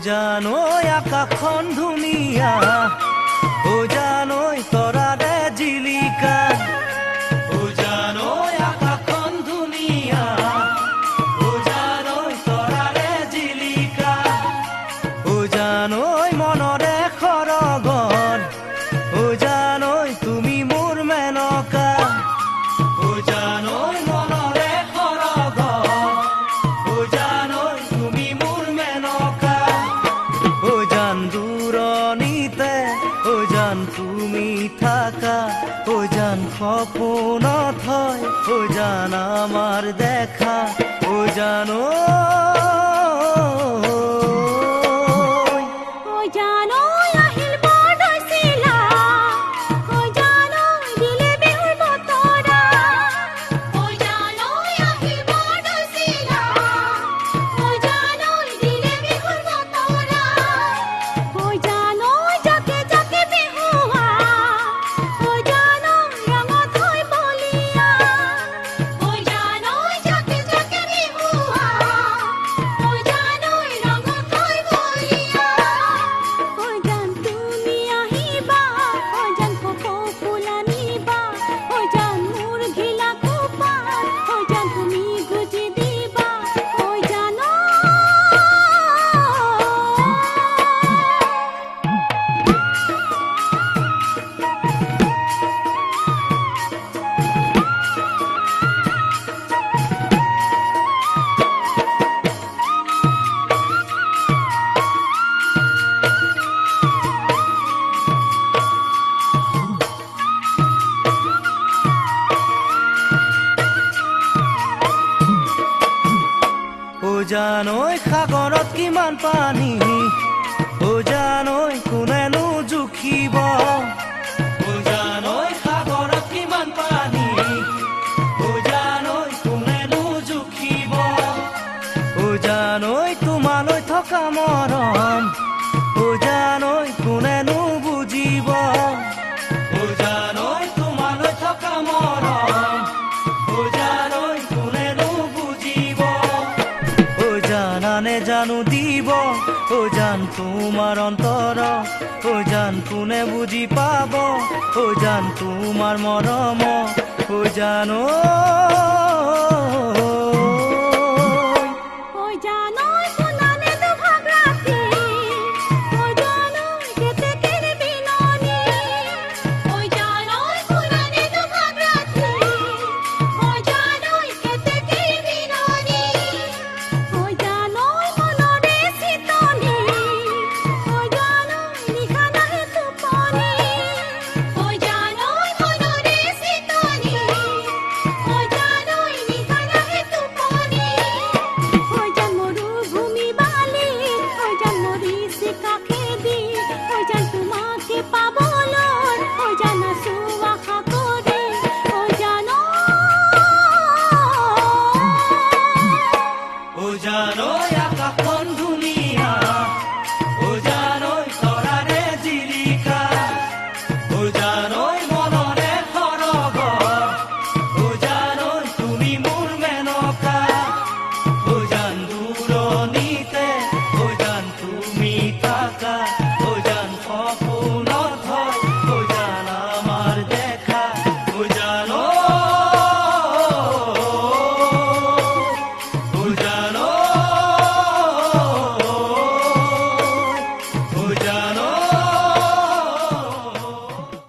জানৈ আকাশখন ধুনীয়া, জানৈ তৰাৰে জিলিকা, জানৈ আকাশখন ধুনীয়া, জানৈ তৰাৰে জিলিকা, জানৈ মনৰে সৰগৰ, জানৈ তুমি মোৰ মেনকা, জানৈ মনৰে সৰগৰ, জানৈ তুমি মোৰ মেনকা, জান দূৰণিতে জান তুমি থাকা, জান সপোনত হয় জান আমাৰ দেখা, জানো জানৈ সাগৰত কিমান পানী, জানৈ কোনেনো জুখিব, জানৈ সাগৰত কিমান পানী, জানৈ কোনেনো জুখিব, জানৈ তোমালৈ থকা মৰম, জানৈ কোনেনো বুজিব, জানৈ তোমালৈ থকা মৰম, জানৈ কোনেনো বুজিব, জানানে জানো দিব, জান তোমাৰ অন্তৰ, জান কোনে বুজি পাব, জান তোমাৰ মৰম, জানো